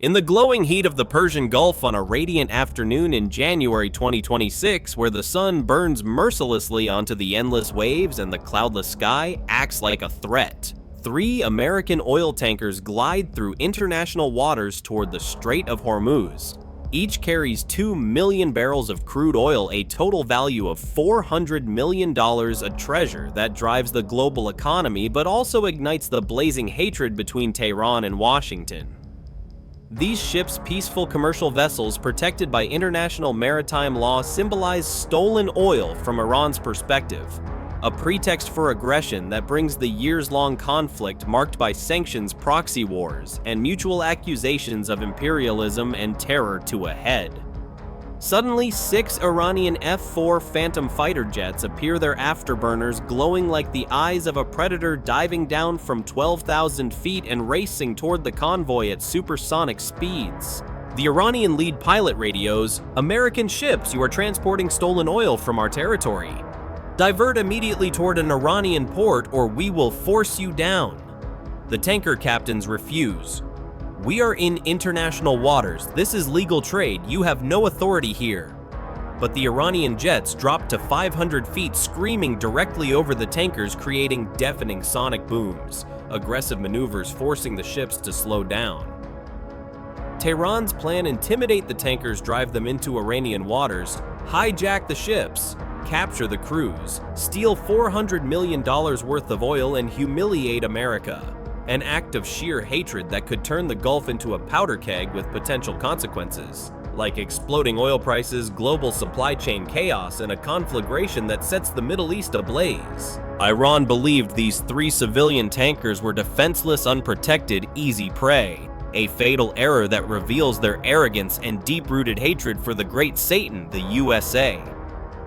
In the glowing heat of the Persian Gulf on a radiant afternoon in January 2026, where the sun burns mercilessly onto the endless waves and the cloudless sky acts like a threat, 3 American oil tankers glide through international waters toward the Strait of Hormuz. Each carries 2 million barrels of crude oil, a total value of $400 million, a treasure that drives the global economy but also ignites the blazing hatred between Tehran and Washington. These ships, peaceful commercial vessels protected by international maritime law, symbolize stolen oil from Iran's perspective, a pretext for aggression that brings the years-long conflict marked by sanctions, proxy wars, and mutual accusations of imperialism and terror to a head. Suddenly, 6 Iranian F-4 Phantom fighter jets appear, their afterburners glowing like the eyes of a predator, diving down from 12,000 feet and racing toward the convoy at supersonic speeds. The Iranian lead pilot radios, "American ships, you are transporting stolen oil from our territory. Divert immediately toward an Iranian port or we will force you down." The tanker captains refuse. "We are in international waters. This is legal trade. You have no authority here." But the Iranian jets drop to 500 feet, screaming directly over the tankers, creating deafening sonic booms, aggressive maneuvers forcing the ships to slow down. Tehran's plan: intimidate the tankers, drive them into Iranian waters, hijack the ships, capture the crews, steal $400 million worth of oil, and humiliate America. An act of sheer hatred that could turn the Gulf into a powder keg with potential consequences, like exploding oil prices, global supply chain chaos, and a conflagration that sets the Middle East ablaze. Iran believed these 3 civilian tankers were defenseless, unprotected, easy prey, a fatal error that reveals their arrogance and deep-rooted hatred for the great Satan, the USA.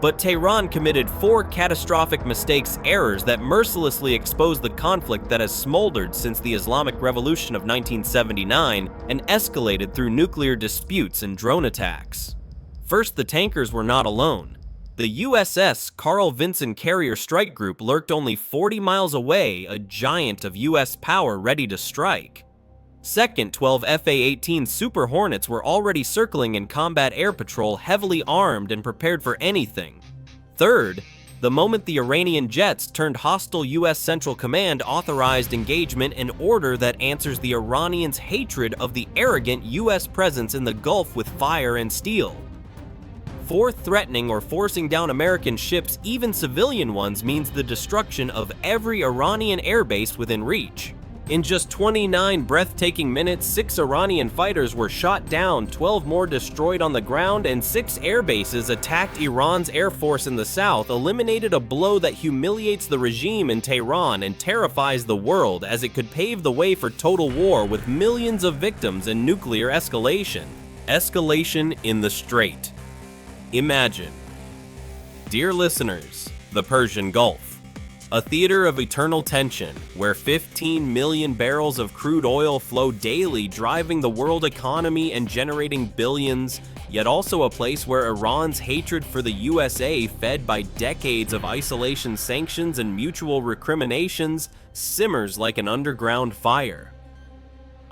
But Tehran committed 4 catastrophic mistakes, errors that mercilessly exposed the conflict that has smoldered since the Islamic Revolution of 1979 and escalated through nuclear disputes and drone attacks. First, the tankers were not alone. The USS Carl Vinson carrier strike group lurked only 40 miles away, a giant of US power ready to strike. Second, 12 FA-18 Super Hornets were already circling in combat air patrol, heavily armed and prepared for anything. Third, the moment the Iranian jets turned hostile, US Central Command authorized engagement, an order that answers the Iranians' hatred of the arrogant US presence in the Gulf with fire and steel. Fourth, threatening or forcing down American ships, even civilian ones, means the destruction of every Iranian airbase within reach. In just 29 breathtaking minutes, 6 Iranian fighters were shot down, 12 more destroyed on the ground, and 6 air bases attacked. Iran's Air Force in the south eliminated a blow that humiliates the regime in Tehran and terrifies the world, as it could pave the way for total war with millions of victims and nuclear escalation. Escalation in the Strait. Imagine. Dear listeners, the Persian Gulf. A theater of eternal tension, where 15 million barrels of crude oil flow daily, driving the world economy and generating billions, yet also a place where Iran's hatred for the USA, fed by decades of isolation, sanctions, and mutual recriminations, simmers like an underground fire.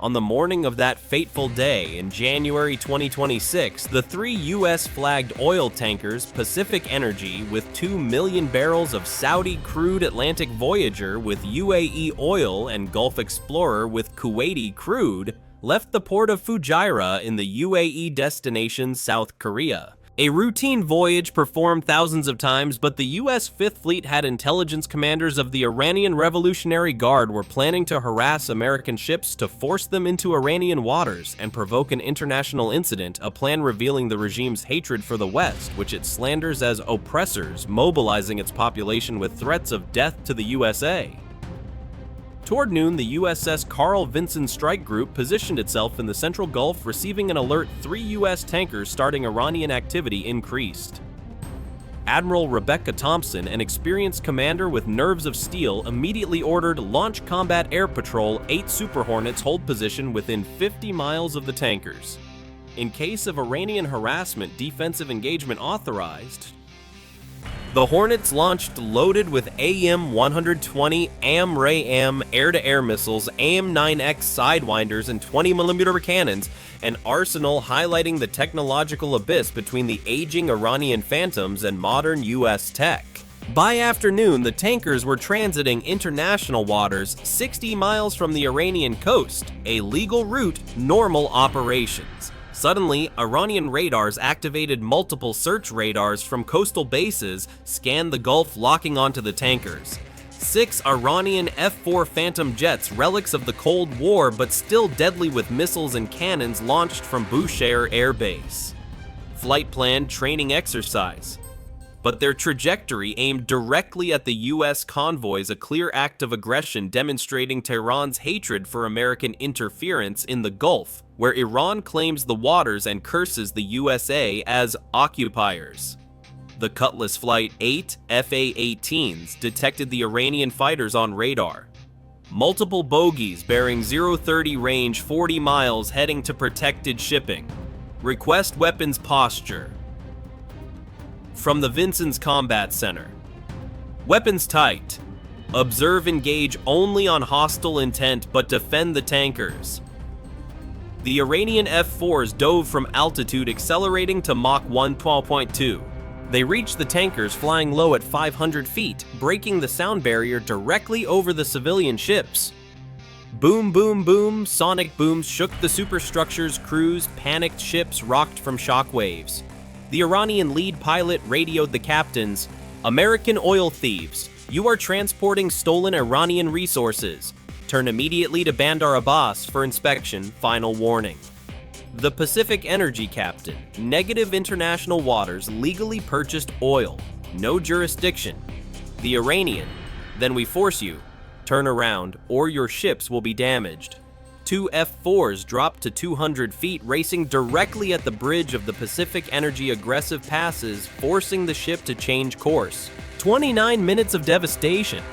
On the morning of that fateful day in January 2026, the 3 US-flagged oil tankers, Pacific Energy with 2 million barrels of Saudi crude, Atlantic Voyager with UAE oil, and Gulf Explorer with Kuwaiti crude, left the port of Fujairah in the UAE destination South Korea. A routine voyage performed thousands of times, but the US Fifth Fleet had intelligence commanders of the Iranian Revolutionary Guard were planning to harass American ships to force them into Iranian waters and provoke an international incident, a plan revealing the regime's hatred for the West, which it slanders as oppressors, mobilizing its population with threats of death to the USA. Toward noon, the USS Carl Vinson strike group positioned itself in the Central Gulf, receiving an alert 3 US tankers starting Iranian activity increased. Admiral Rebecca Thompson, an experienced commander with nerves of steel, immediately ordered launch combat air patrol. 8 Super Hornets hold position within 50 miles of the tankers. In case of Iranian harassment, defensive engagement authorized. The Hornets launched loaded with AIM-120 AMRAAM air-to-air missiles, AIM-9X sidewinders, and 20mm cannons, an arsenal highlighting the technological abyss between the aging Iranian Phantoms and modern US tech. By afternoon, the tankers were transiting international waters 60 miles from the Iranian coast, a legal route, normal operations. Suddenly, Iranian radars activated multiple search radars from coastal bases, scanned the Gulf, locking onto the tankers. 6 Iranian F-4 Phantom jets, relics of the Cold War but still deadly with missiles and cannons, launched from Bushehr Air Base. Flight plan training exercise. But their trajectory aimed directly at the US convoys, a clear act of aggression demonstrating Tehran's hatred for American interference in the Gulf, where Iran claims the waters and curses the USA as occupiers. The Cutlass Flight 8 FA-18s detected the Iranian fighters on radar. Multiple bogies bearing 030 range 40 miles heading to protected shipping. Request weapons posture. From the Vinson's Combat Center. Weapons tight. Observe engage only on hostile intent but defend the tankers. The Iranian F-4s dove from altitude, accelerating to Mach 112.2. They reached the tankers flying low at 500 feet, breaking the sound barrier directly over the civilian ships. Boom, boom, boom, sonic booms shook the superstructure's crews, panicked ships rocked from shockwaves. The Iranian lead pilot radioed the captains, "American oil thieves, you are transporting stolen Iranian resources. Turn immediately to Bandar Abbas for inspection, final warning." The Pacific Energy captain, negative international waters, legally purchased oil, no jurisdiction. The Iranian, then we force you, turn around or your ships will be damaged. 2 F-4s dropped to 200 feet, racing directly at the bridge of the Pacific Energy aggressive passes, forcing the ship to change course. 29 minutes of devastation.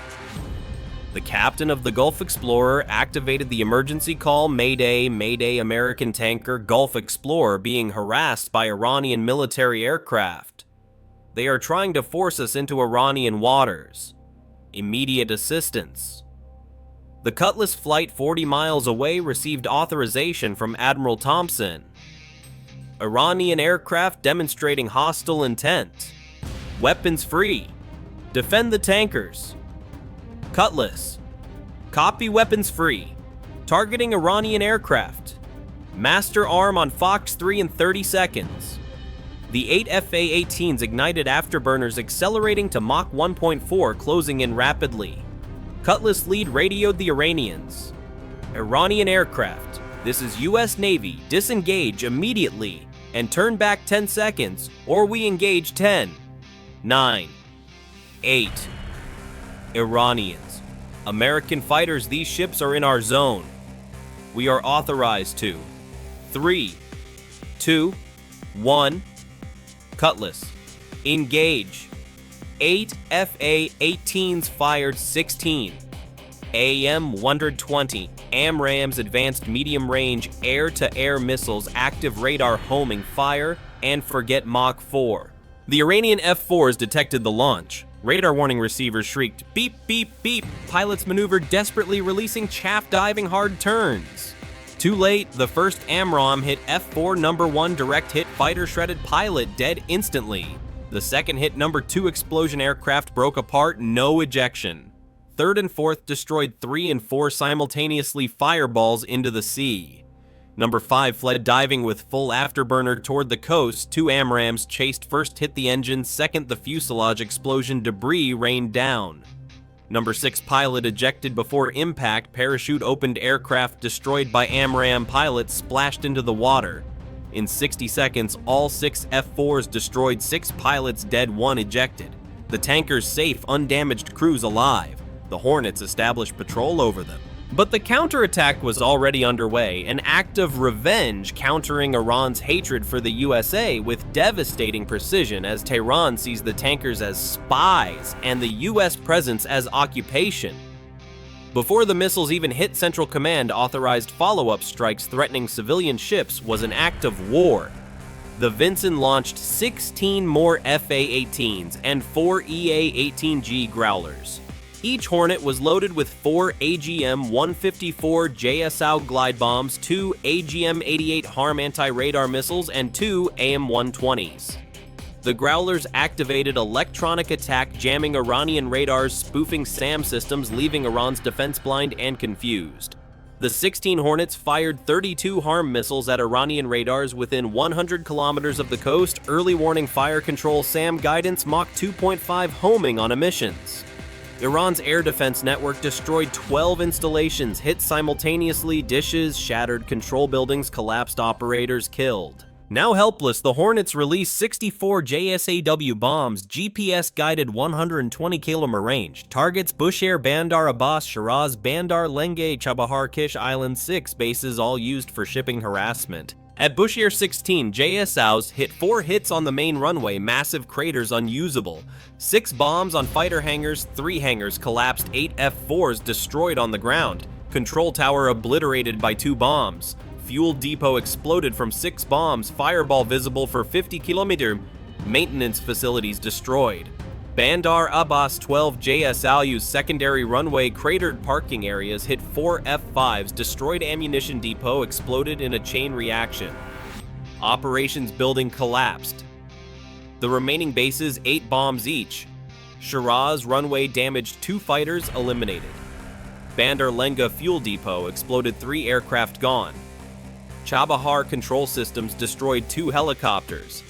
The captain of the Gulf Explorer activated the emergency call, "Mayday, Mayday, American tanker Gulf Explorer being harassed by Iranian military aircraft. They are trying to force us into Iranian waters. Immediate assistance." The Cutlass flight 40 miles away received authorization from Admiral Thompson. Iranian aircraft demonstrating hostile intent. Weapons free. Defend the tankers. Cutlass. Copy, weapons free. Targeting Iranian aircraft. Master arm on Fox 3 in 30 seconds. The 8 FA-18s ignited afterburners, accelerating to Mach 1.4, closing in rapidly. Cutlass lead radioed the Iranians. Iranian aircraft, this is US Navy, disengage immediately and turn back 10 seconds or we engage 10, 9, 8. Iranians, American fighters, these ships are in our zone. We are authorized to. 3, 2, 1. Cutlass, engage. 8 FA-18s fired 16. AIM-120 AMRAAM's advanced medium-range air-to-air missiles, active radar homing fire, and forget Mach 4. The Iranian F-4s detected the launch. Radar warning receivers shrieked, "Beep, beep, beep." Pilots maneuvered desperately, releasing chaff diving hard turns. Too late, the first AMRAAM hit F-4 number 1 direct hit fighter, shredded pilot dead instantly. The second hit number 2 explosion aircraft broke apart, no ejection. Third and fourth destroyed 3 and 4 simultaneously, fireballs into the sea. Number 5 fled diving with full afterburner toward the coast. 2 AMRAAMs chased, first hit the engine, second the fuselage explosion, debris rained down. Number 6 pilot ejected before impact, parachute opened, aircraft destroyed by AMRAAM pilots splashed into the water. In 60 seconds, all 6 F-4s destroyed, 6 pilots dead, 1 ejected. The tankers safe, undamaged, crews alive. The Hornets established patrol over them. But the counterattack was already underway, an act of revenge countering Iran's hatred for the USA with devastating precision, as Tehran sees the tankers as spies and the US presence as occupation. Before the missiles even hit Central Command, authorized follow-up strikes threatening civilian ships was an act of war. The Vinson launched 16 more FA-18s and 4 EA-18G Growlers. Each Hornet was loaded with 4 AGM-154 JSOW glide bombs, 2 AGM-88 HARM anti-radar missiles, and 2 AIM-120s. The Growlers activated electronic attack, jamming Iranian radars, spoofing SAM systems, leaving Iran's defense blind and confused. The 16 Hornets fired 32 HARM missiles at Iranian radars within 100 kilometers of the coast, early warning fire control, SAM guidance, Mach 2.5 homing on emissions. Iran's air defense network destroyed 12 installations, hit simultaneously, dishes shattered, control buildings collapsed, operators killed. Now helpless, the Hornets released 64 JSAW bombs, GPS-guided 120 km range. Targets Bushehr, Bandar Abbas, Shiraz, Bandar Lenge, Chabahar, Kish Island, 6 bases, all used for shipping harassment. At Bushehr 16, JSOWs hit 4 hits on the main runway, massive craters unusable. 6 bombs on fighter hangars, 3 hangars collapsed, 8 F-4s destroyed on the ground. Control tower obliterated by 2 bombs. Fuel depot exploded from 6 bombs, fireball visible for 50 km. Maintenance facilities destroyed. Bandar Abbas 12 JSOW's secondary runway cratered, parking areas hit 4 F-5s, destroyed ammunition depot exploded in a chain reaction. Operations building collapsed. The remaining bases 8 bombs each. Shiraz runway damaged 2 fighters, eliminated. Bandar Lenga fuel depot exploded, 3 aircraft gone. Chabahar control systems destroyed 2 helicopters.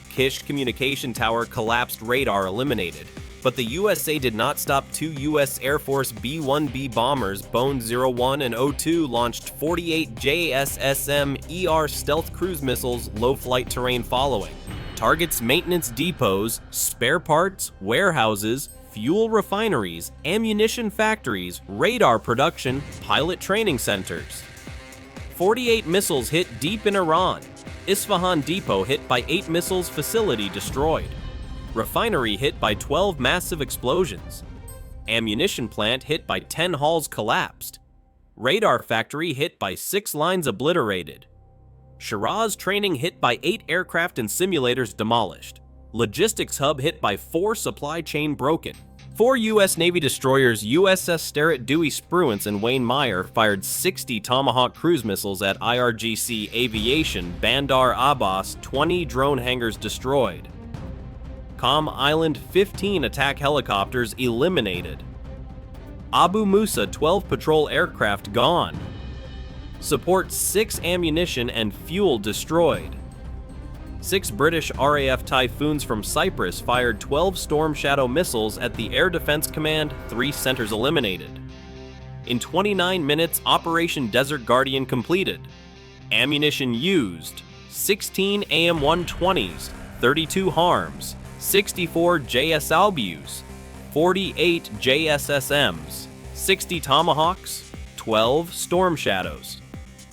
Kish communication tower collapsed, radar eliminated. But the USA did not stop. 2 U.S. Air Force B-1B bombers, Bone 01 and 02, launched 48 JSSM-ER stealth cruise missiles, low flight terrain following. Targets maintenance depots, spare parts, warehouses, fuel refineries, ammunition factories, radar production, pilot training centers. 48 missiles hit deep in Iran. Isfahan depot hit by 8 missiles, facility destroyed. Refinery hit by 12 massive explosions. Ammunition plant hit by 10 hulls, collapsed. Radar factory hit by 6 lines, obliterated. Shiraz training hit by 8 aircraft and simulators, demolished. Logistics hub hit by 4, supply chain broken. 4 U.S. Navy destroyers, USS Sterett, Dewey Spruance, and Wayne Meyer, fired 60 Tomahawk cruise missiles at IRGC Aviation, Bandar Abbas, 20 drone hangars destroyed. Qom Island, 15 attack helicopters eliminated. Abu Musa, 12 patrol aircraft gone. Support 6 ammunition and fuel destroyed. 6 British RAF Typhoons from Cyprus fired 12 Storm Shadow missiles at the Air Defense Command, 3 centers eliminated. In 29 minutes, Operation Desert Guardian completed. Ammunition used: 16 AIM-120s, 32 HARMs, 64 JSAWs, 48 JSSMs, 60 Tomahawks, 12 Storm Shadows.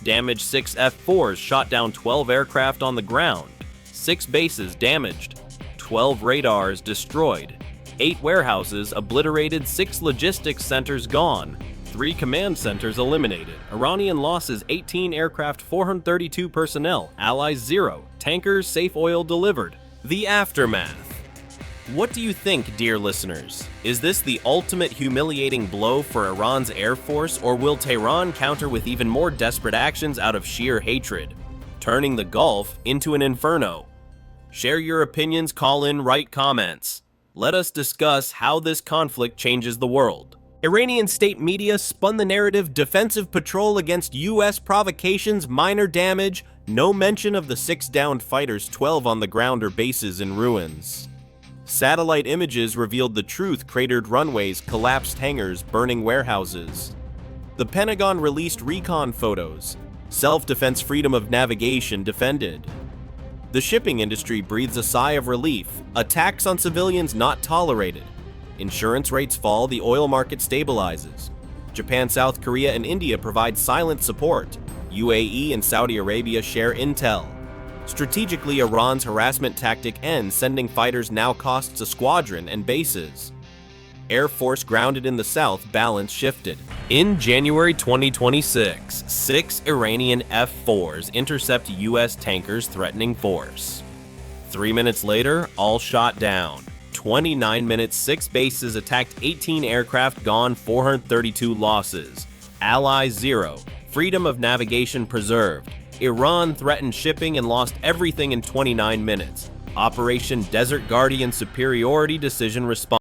Damaged 6 F-4s, shot down 12 aircraft on the ground. 6 bases damaged, 12 radars destroyed, 8 warehouses obliterated, 6 logistics centers gone, 3 command centers eliminated. Iranian losses: 18 aircraft, 432 personnel, allies 0, tankers, safe oil delivered. The aftermath. What do you think, dear listeners? Is this the ultimate humiliating blow for Iran's Air Force, or will Tehran counter with even more desperate actions out of sheer hatred, turning the Gulf into an inferno? Share your opinions, call in, write comments. Let us discuss how this conflict changes the world. Iranian state media spun the narrative: defensive patrol against U.S. provocations, minor damage, no mention of the 6 downed fighters, 12 on the ground or bases in ruins. Satellite images revealed the truth: cratered runways, collapsed hangars, burning warehouses. The Pentagon released recon photos. Self-defense freedom of navigation defended. The shipping industry breathes a sigh of relief. Attacks on civilians not tolerated. Insurance rates fall, the oil market stabilizes. Japan, South Korea, and India provide silent support. UAE and Saudi Arabia share intel. Strategically, Iran's harassment tactic ends, sending fighters now costs a squadron and bases. Air Force grounded in the south, balance shifted. In January 2026, 6 Iranian F-4s intercept U.S. tankers threatening force. 3 minutes later, all shot down. 29 minutes, 6 bases attacked, 18 aircraft gone, 432 losses. Allies 0. Freedom of navigation preserved. Iran threatened shipping and lost everything in 29 minutes. Operation Desert Guardian superiority decision response.